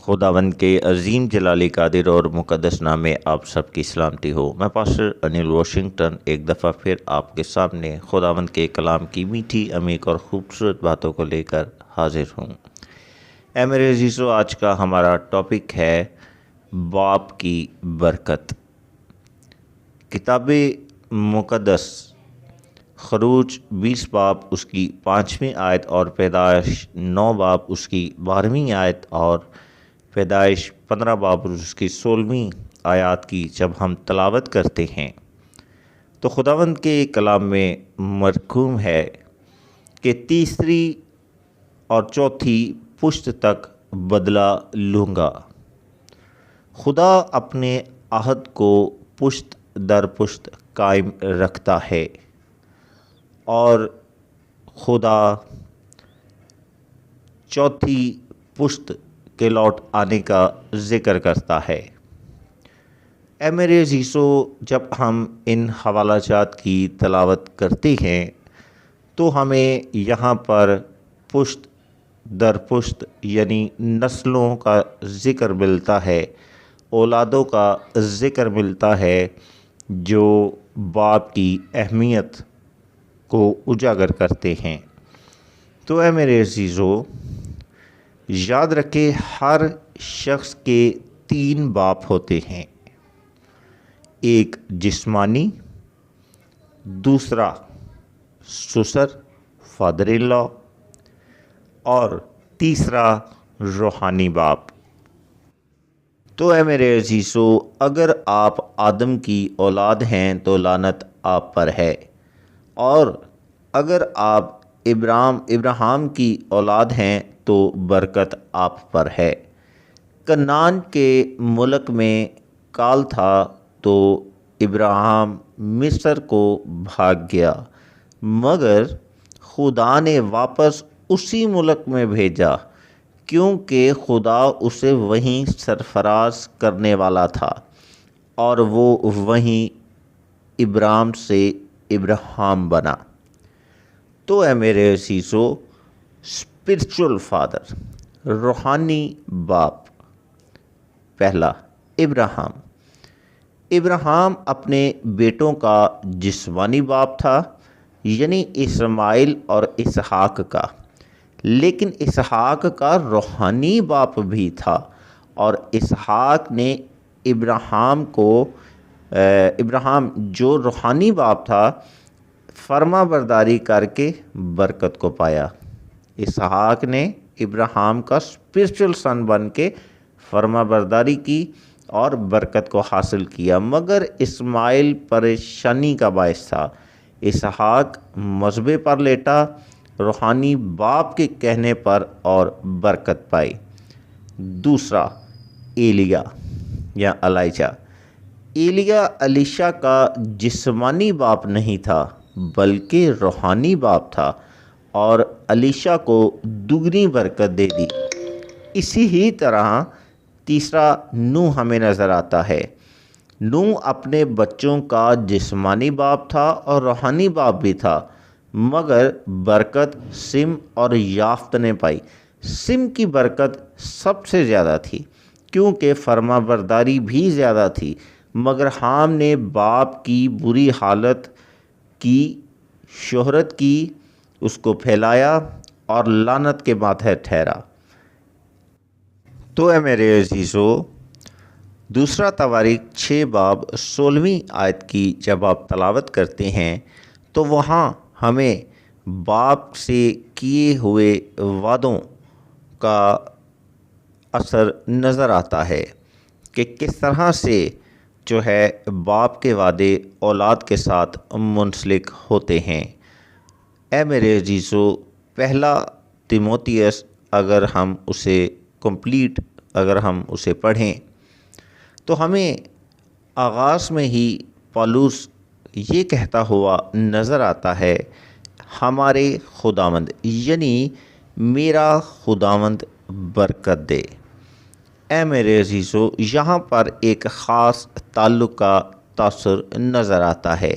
خداوند کے عظیم جلالی قادر اور مقدس نام میں آپ سب کی سلامتی ہو۔ میں پاسٹر انیل واشنگٹن ایک دفعہ پھر آپ کے سامنے خداوند کے کلام کی میٹھی عمیق اور خوبصورت باتوں کو لے کر حاضر ہوں۔ اے میرے عزیزو، آج کا ہمارا ٹاپک ہے باپ کی برکت۔ کتاب مقدس خروج 20 باب اس کی 5ویں آیت اور پیدائش 9 باب اس کی 12ویں آیت اور پیدائش 15 باب اس کی 16ویں آیات کی جب ہم تلاوت کرتے ہیں تو خداوند کے کلام میں مرقوم ہے کہ تیسری اور چوتھی پشت تک بدلہ لوں گا۔ خدا اپنے عہد کو پشت در پشت قائم رکھتا ہے اور خدا چوتھی پشت کے لوٹ آنے کا ذکر کرتا ہے۔ اے میرے عزیزو، جب ہم ان حوالہ جات کی تلاوت کرتے ہیں تو ہمیں یہاں پر پشت در پشت یعنی نسلوں کا ذکر ملتا ہے، اولادوں کا ذکر ملتا ہے جو باپ کی اہمیت کو اجاگر کرتے ہیں۔ تو اے میرے عزیزو، یاد رکھے ہر شخص کے 3 باپ ہوتے ہیں، ایک جسمانی، دوسرا سسر فادر ان لا اور تیسرا روحانی باپ۔ تو اے میرے عزیزو، اگر آپ آدم کی اولاد ہیں تو لعنت آپ پر ہے، اور اگر آپ ابراہیم کی اولاد ہیں تو برکت آپ پر ہے۔ کنعان کے ملک میں کال تھا تو ابراہیم مصر کو بھاگ گیا، مگر خدا نے واپس اسی ملک میں بھیجا کیونکہ خدا اسے وہیں سرفراز کرنے والا تھا، اور وہ وہیں ابرام سے ابراہیم بنا۔ تو اے میرے عزیزو، اسپرچول فادر، روحانی باپ، پہلا ابراہیم اپنے بیٹوں کا جسمانی باپ تھا، یعنی اسماعیل اور اسحاق کا، لیکن اسحاق کا روحانی باپ بھی تھا، اور اسحاق نے ابراہیم جو روحانی باپ تھا فرما برداری کر کے برکت کو پایا۔ اسحاق نے ابراہیم کا اسپرچول سن بن کے فرما برداری کی اور برکت کو حاصل کیا، مگر اسماعیل پریشانی کا باعث تھا۔ اسحاق مذبے پر لیٹا روحانی باپ کے کہنے پر اور برکت پائی۔ دوسرا ایلیا یا الیجا۔ ایلیا الیشا کا جسمانی باپ نہیں تھا بلکہ روحانی باپ تھا، اور الیشا کو دگنی برکت دے دی۔ اسی ہی طرح تیسرا نوح ہمیں نظر آتا ہے۔ نوح اپنے بچوں کا جسمانی باپ تھا اور روحانی باپ بھی تھا، مگر برکت سم اور یافت نے پائی۔ سم کی برکت سب سے زیادہ تھی کیونکہ فرما برداری بھی زیادہ تھی، مگر حام نے باپ کی بری حالت کی شہرت کی، اس کو پھیلایا اور لعنت کے ماتحت ٹھہرا۔ تو اے میرے عزیزو، دوسرا تواریخ 6 باب 16ویں آیت کی جب آپ تلاوت کرتے ہیں تو وہاں ہمیں باپ سے کیے ہوئے وعدوں کا اثر نظر آتا ہے کہ کس طرح سے جو ہے باپ کے وعدے اولاد کے ساتھ منسلک ہوتے ہیں۔ اے میرے عزیزو، پہلا تیموتھیوس اگر ہم اسے پڑھیں تو ہمیں آغاز میں ہی پالوس یہ کہتا ہوا نظر آتا ہے، ہمارے خداوند یعنی میرا خداوند برکت دے۔ اے میرے عزیزو، یہاں پر ایک خاص تعلق کا تاثر نظر آتا ہے۔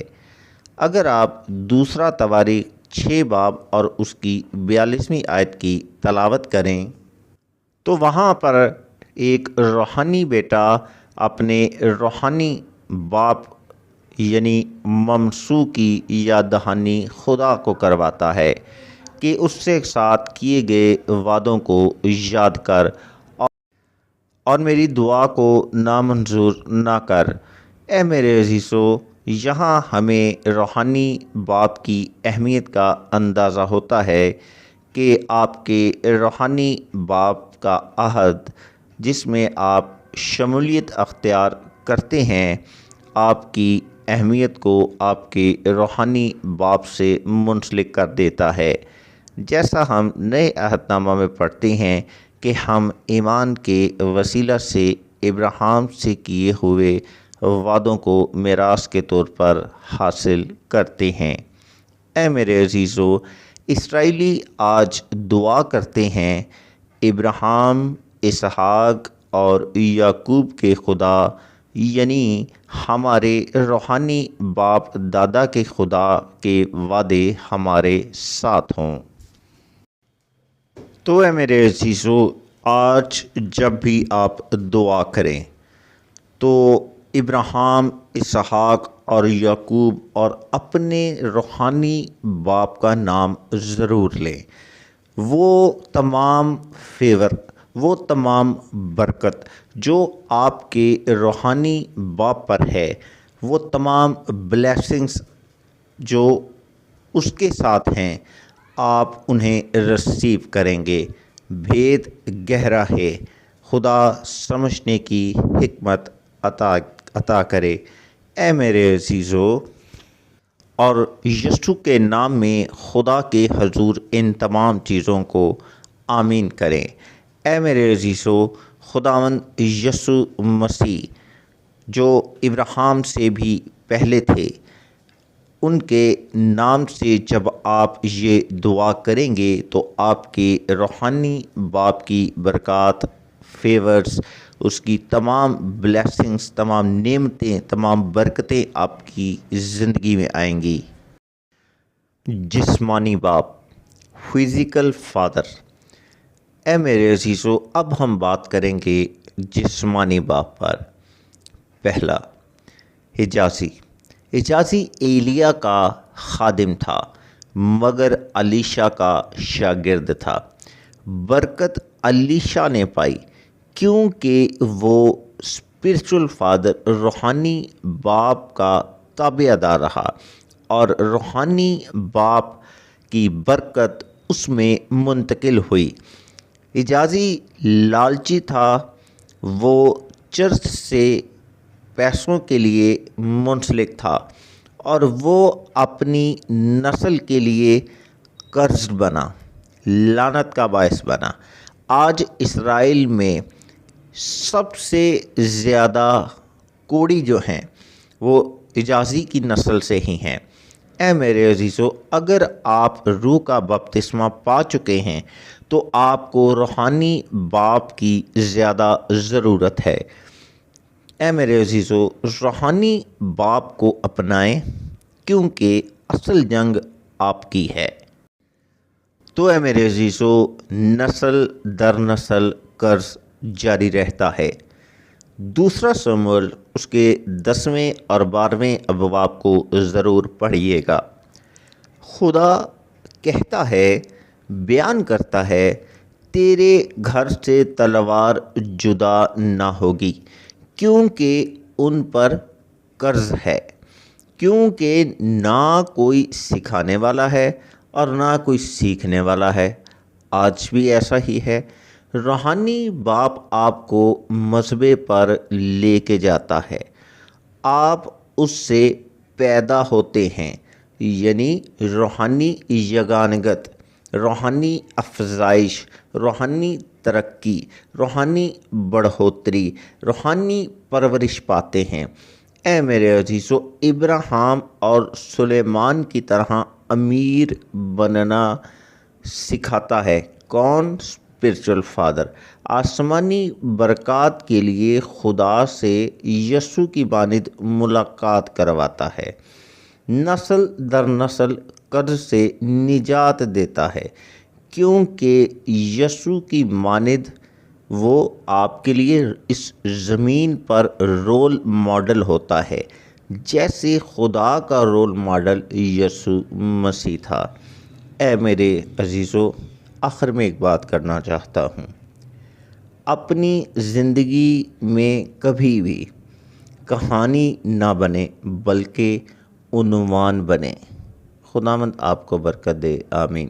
اگر آپ دوسرا تواریخ 6 باب اور اس کی 42ویں آیت کی تلاوت کریں تو وہاں پر ایک روحانی بیٹا اپنے روحانی باپ یعنی ممسو کی یاد دہانی خدا کو کرواتا ہے کہ اس سے ساتھ کیے گئے وعدوں کو یاد کر اور میری دعا کو نامنظور نہ کر۔ اے میرے عزیزو، یہاں ہمیں روحانی باپ کی اہمیت کا اندازہ ہوتا ہے کہ آپ کے روحانی باپ کا عہد جس میں آپ شمولیت اختیار کرتے ہیں آپ کی اہمیت کو آپ کے روحانی باپ سے منسلک کر دیتا ہے۔ جیسا ہم نئے عہد نامہ میں پڑھتے ہیں کہ ہم ایمان کے وسیلہ سے ابراہیم سے کیے ہوئے وعدوں کو میراث کے طور پر حاصل کرتے ہیں۔ اے میرے عزیزو، اسرائیلی آج دعا کرتے ہیں، ابراہیم، اسحاق اور یعقوب کے خدا یعنی ہمارے روحانی باپ دادا کے خدا کے وعدے ہمارے ساتھ ہوں۔ تو اے میرے عزیزو، آج جب بھی آپ دعا کریں تو ابراہیم، اسحاق اور یعقوب اور اپنے روحانی باپ کا نام ضرور لیں۔ وہ تمام فیور، وہ تمام برکت جو آپ کے روحانی باپ پر ہے، وہ تمام بلیسنگز جو اس کے ساتھ ہیں، آپ انہیں ریسیو کریں گے۔ بھید گہرا ہے، خدا سمجھنے کی حکمت عطا کرے۔ اے میرے عزیزو، اور یسوع کے نام میں خدا کے حضور ان تمام چیزوں کو آمین کریں۔ اے میرے عزیزو، خداوند یسوع مسیح جو ابراہیم سے بھی پہلے تھے، ان کے نام سے جب آپ یہ دعا کریں گے تو آپ کے روحانی باپ کی برکات، فیورز، اس کی تمام بلیسنگز، تمام نعمتیں، تمام برکتیں آپ کی زندگی میں آئیں گی۔ جسمانی باپ، فزیکل فادر۔ اے میرے عزیزو، اب ہم بات کریں گے جسمانی باپ پر۔ پہلا، حجازی ایلیا کا خادم تھا مگر الیشا کا شاگرد تھا۔ برکت الیشا نے پائی کیونکہ وہ اسپرچول فادر، روحانی باپ کا تابع دار رہا اور روحانی باپ کی برکت اس میں منتقل ہوئی۔ حجازی لالچی تھا، وہ چرچ سے پیسوں کے لیے منسلک تھا اور وہ اپنی نسل کے لیے قرض بنا، لعنت کا باعث بنا۔ آج اسرائیل میں سب سے زیادہ کوڑی جو ہیں وہ حجازی کی نسل سے ہی ہیں۔ اے میرے عزیزو، اگر آپ روح کا بپتسمہ پا چکے ہیں تو آپ کو روحانی باپ کی زیادہ ضرورت ہے۔ اے میرے عزیزو، روحانی باپ کو اپنائیں کیونکہ اصل جنگ آپ کی ہے۔ تو اے میرے عزیزو، نسل در نسل قرض جاری رہتا ہے۔ دوسرا سموئیل اس کے 10ویں اور 12ویں ابواب کو ضرور پڑھیے گا۔ خدا کہتا ہے، بیان کرتا ہے، تیرے گھر سے تلوار جدا نہ ہوگی کیونکہ ان پر قرض ہے، کیونکہ نہ کوئی سکھانے والا ہے اور نہ کوئی سیکھنے والا ہے۔ آج بھی ایسا ہی ہے۔ روحانی باپ آپ کو مذہبے پر لے کے جاتا ہے، آپ اس سے پیدا ہوتے ہیں، یعنی روحانی یگانگت، روحانی افزائش، روحانی ترقی، روحانی بڑھوتری، روحانی پرورش پاتے ہیں۔ اے میرے عزیزو، ابراہیم اور سلیمان کی طرح امیر بننا سکھاتا ہے۔ کون؟ Spiritual father. آسمانی برکات کے لیے خدا سے یسوع کی مانند ملاقات کرواتا ہے۔ نسل در نسل قرض سے نجات دیتا ہے کیونکہ یسوع کی مانند وہ آپ کے لیے اس زمین پر رول ماڈل ہوتا ہے، جیسے خدا کا رول ماڈل یسوع مسیح تھا۔ اے میرے عزیزو، آخر میں ایک بات کرنا چاہتا ہوں، اپنی زندگی میں کبھی بھی کہانی نہ بنے بلکہ عنوان بنے۔ خداوند آپ کو برکت دے، آمین۔